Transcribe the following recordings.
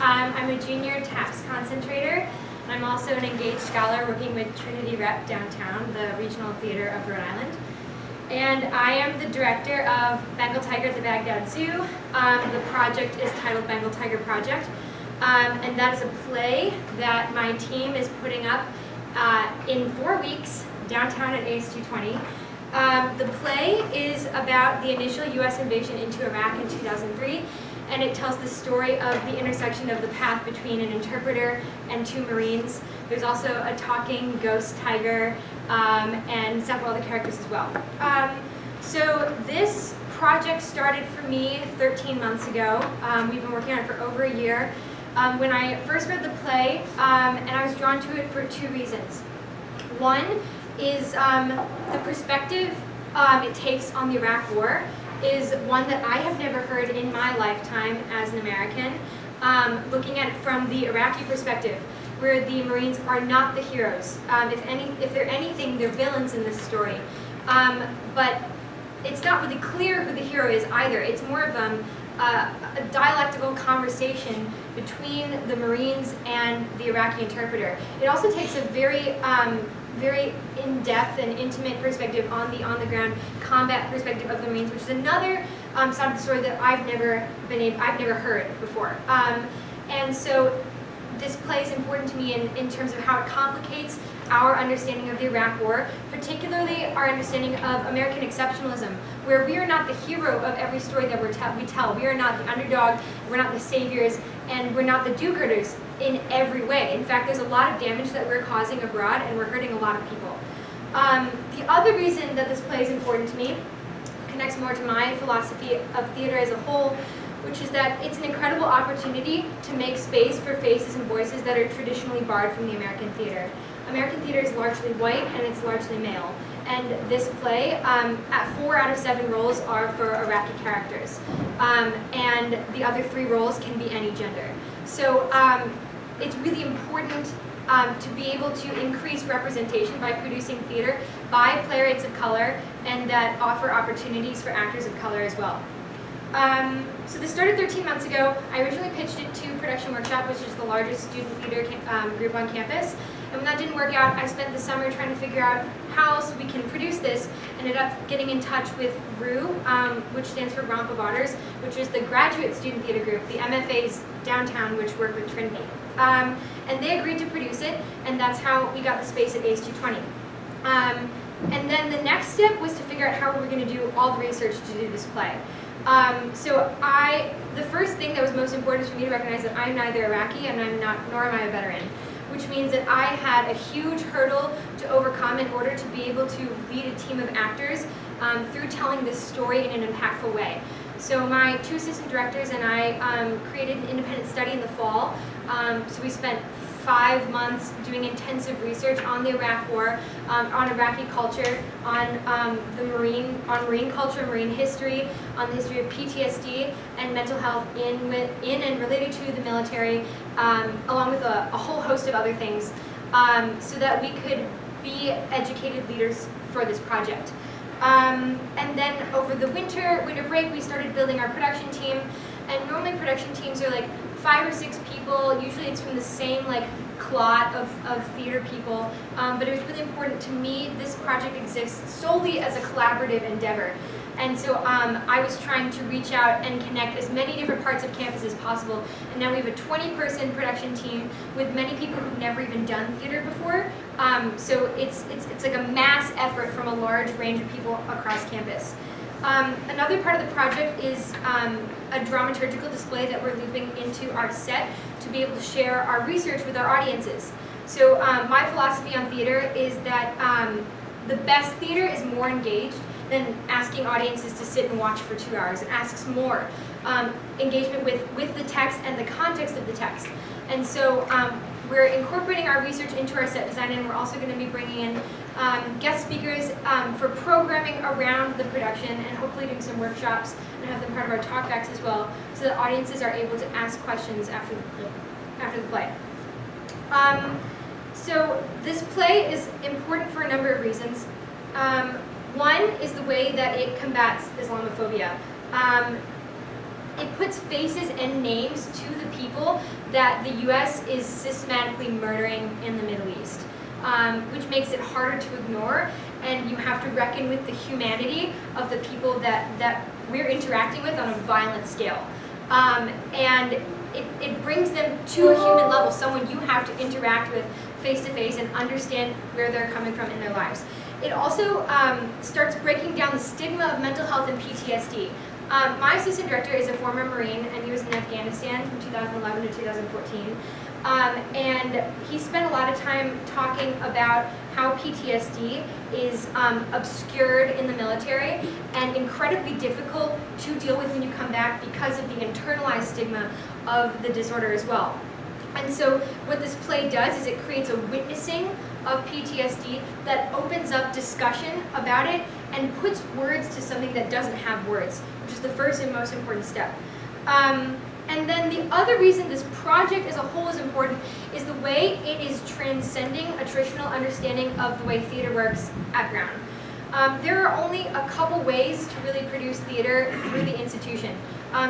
I'm a junior tax concentrator, and I'm also an engaged scholar working with Trinity Rep downtown, the regional theater of Rhode Island. And I am the director of Bengal Tiger at the Baghdad Zoo. The project is titled Bengal Tiger Project, and that is a play that my team is putting up in 4 weeks downtown at AS220. The play is about the initial U.S. invasion into Iraq in 2003, and it tells the story of the intersection of the path between an interpreter and 2 Marines. There's also a talking ghost tiger and several other characters as well. So this project started for me 13 months ago. We've been working on it for over a year. When I first read the play, and I was drawn to it for 2 reasons. One is the perspective it takes on the Iraq War is one that I have never heard in my lifetime as an American, looking at it from the Iraqi perspective, where the Marines are not the heroes. If they're anything, they're villains in this story. But it's not really clear who the hero is either. It's more of a dialectical conversation between the Marines and the Iraqi interpreter. It also takes a very in-depth and intimate perspective on the on-the-ground combat perspective of the Marines, which is another side of the story that I've never heard before. And so this play is important to me in terms of how it complicates our understanding of the Iraq War, particularly our understanding of American exceptionalism, where we are not the hero of every story that we tell. We are not the underdog, we're not the saviors, and we're not the do-gooders in every way. In fact, there's a lot of damage that we're causing abroad, and we're hurting a lot of people. The other reason that this play is important to me connects more to my philosophy of theater as a whole, which is that it's an incredible opportunity to make space for faces and voices that are traditionally barred from the American theater. American theater is largely white and it's largely male. And this play, at 4 out of 7 roles are for Iraqi characters. And the other 3 roles can be any gender. So it's really important to be able to increase representation by producing theater by playwrights of color and that offer opportunities for actors of color as well. So this started 13 months ago. I originally pitched it to Production Workshop, which is the largest student theater group on campus. And when that didn't work out, I spent the summer trying to figure out how else we can produce this. Ended up getting in touch with RU, which stands for Romp of Otters, which is the graduate student theater group, the MFAs downtown, which work with Trinity. And they agreed to produce it, and that's how we got the space at AS220. And then the next step was to figure out how we were going to do all the research to do this play. The first thing that was most important is for me to recognize that I'm neither Iraqi and nor am I a veteran, which means that I had a huge hurdle to overcome in order to be able to lead a team of actors through telling this story in an impactful way. So my 2 assistant directors and I created an independent study in the fall. So we spent 5 months doing intensive research on the Iraq War, on Iraqi culture, on Marine culture, Marine history, on the history of PTSD and mental health in and related to the military, along with a whole host of other things, so that we could be educated leaders for this project. And then over the winter break, we started building our production team. And normally production teams are like 5 or 6 people. Usually it's from the same clot of theater people. But it was really important to me. This project exists solely as a collaborative endeavor. And so I was trying to reach out and connect as many different parts of campus as possible. And now we have a 20-person production team with many people who've never even done theater before. So it's like a mass effort from a large range of people across campus. Another part of the project is a dramaturgical display that we're looping into our set to be able to share our research with our audiences. So my philosophy on theater is that the best theater is more engaged than asking audiences to sit and watch for 2 hours. It asks more engagement with the text and the context of the text. And so we're incorporating our research into our set design, and we're also going to be bringing in guest speakers for programming around the production and hopefully doing some workshops and have them part of our talkbacks as well, so that audiences are able to ask questions after the play. So this play is important for a number of reasons. One is the way that it combats Islamophobia. It puts faces and names to the people people that the US is systematically murdering in the Middle East, which makes it harder to ignore, and you have to reckon with the humanity of the people that we're interacting with on a violent scale. And it brings them to a human level, someone you have to interact with face to face and understand where they're coming from in their lives. It also starts breaking down the stigma of mental health and PTSD. My assistant director is a former Marine, and he was in Afghanistan from 2011 to 2014. And he spent a lot of time talking about how PTSD is obscured in the military and incredibly difficult to deal with when you come back because of the internalized stigma of the disorder as well. And so what this play does is it creates a witnessing of PTSD that opens up discussion about it and puts words to something that doesn't have words, which is the first and most important step. And then the other reason this project as a whole is important is the way it is transcending a traditional understanding of the way theater works at Brown. There are only a couple ways to really produce theater through the institution.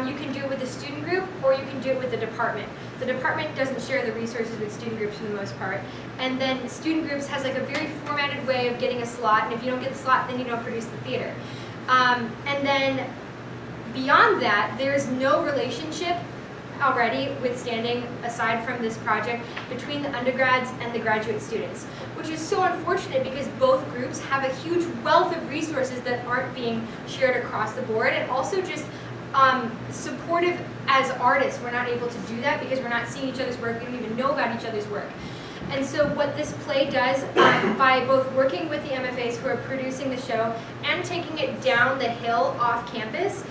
You can do it with a student group, or you can do it with the department. The department doesn't share the resources with student groups for the most part. And then student groups has like a very formatted way of getting a slot, and if you don't get the slot, then you don't produce the theater. And then beyond that, there is no relationship already withstanding, aside from this project, between the undergrads and the graduate students, which is so unfortunate because both groups have a huge wealth of resources that aren't being shared across the board, and also just supportive as artists. We're not able to do that because we're not seeing each other's work, we don't even know about each other's work. And so what this play does, by both working with the MFAs who are producing the show and taking it down the hill off campus,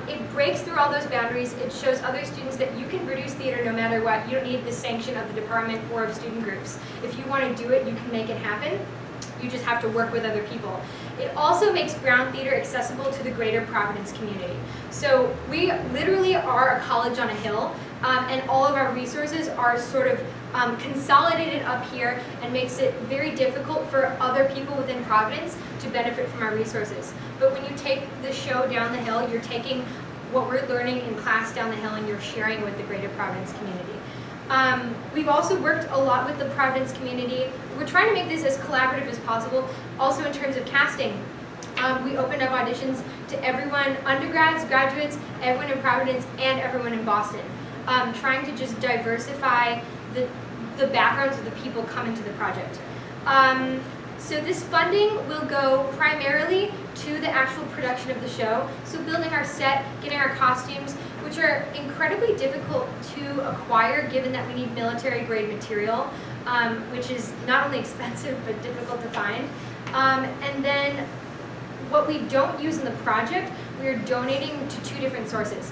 it breaks through all those boundaries. It shows other students that you can produce theater no matter what. You don't need the sanction of the department or of student groups. If you want to do it, you can make it happen. You just have to work with other people. It also makes Brown Theater accessible to the greater Providence community. So we literally are a college on a hill, and all of our resources are sort of consolidated up here, and makes it very difficult for other people within Providence to benefit from our resources. But when you take the show down the hill, you're taking what we're learning in class down the hill and you're sharing with the greater Providence community. We've also worked a lot with the Providence community. We're trying to make this as collaborative as possible, also in terms of casting. We opened up auditions to everyone, undergrads, graduates, everyone in Providence, and everyone in Boston, trying to just diversify the backgrounds of the people coming to the project. So this funding will go primarily to the actual production of the show, so building our set, getting our costumes, which are incredibly difficult to acquire given that we need military grade material, which is not only expensive but difficult to find. And then what we don't use in the project, we are donating to two different sources.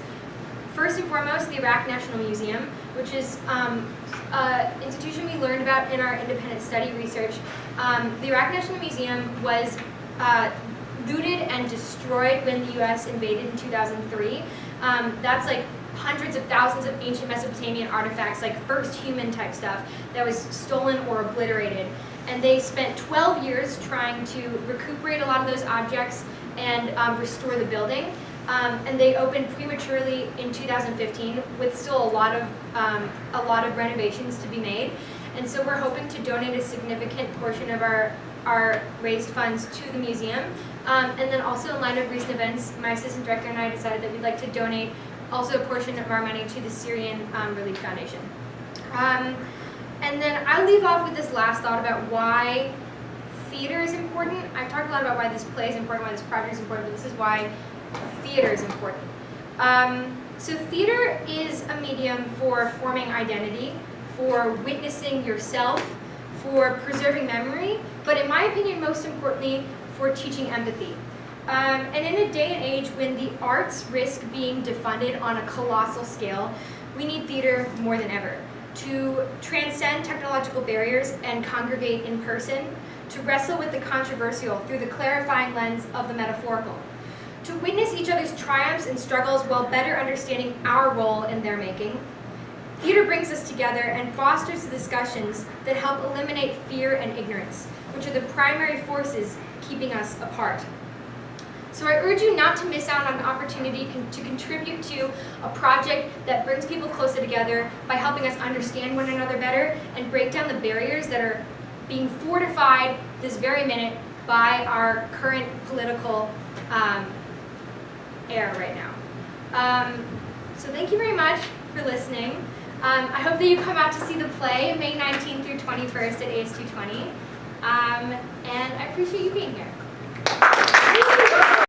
First and foremost, the Iraq National Museum, which is an institution we learned about in our independent study research. The Iraq National Museum was looted and destroyed when the US invaded in 2003. That's like hundreds of thousands of ancient Mesopotamian artifacts, like first human type stuff, that was stolen or obliterated. And they spent 12 years trying to recuperate a lot of those objects and restore the building. And they opened prematurely in 2015 with still a lot of renovations to be made. And so we're hoping to donate a significant portion of our raised funds to the museum. And then also in light of recent events, my assistant director and I decided that we'd like to donate also a portion of our money to the Syrian Relief Foundation. And then I'll leave off with this last thought about why theater is important. I've talked a lot about why this play is important, why this project is important, but this is why theater is important. So theater is a medium for forming identity, for witnessing yourself, for preserving memory, but in my opinion, most importantly, for teaching empathy. And in a day and age when the arts risk being defunded on a colossal scale, we need theater more than ever to transcend technological barriers and congregate in person, to wrestle with the controversial through the clarifying lens of the metaphorical, to witness each other's triumphs and struggles while better understanding our role in their making. Theater brings us together and fosters discussions that help eliminate fear and ignorance, which are the primary forces keeping us apart. So I urge you not to miss out on an opportunity to contribute to a project that brings people closer together by helping us understand one another better and break down the barriers that are being fortified this very minute by our current political era right now. So thank you very much for listening. I hope that you come out to see the play May 19th through 21st at AS 220. And I appreciate you being here.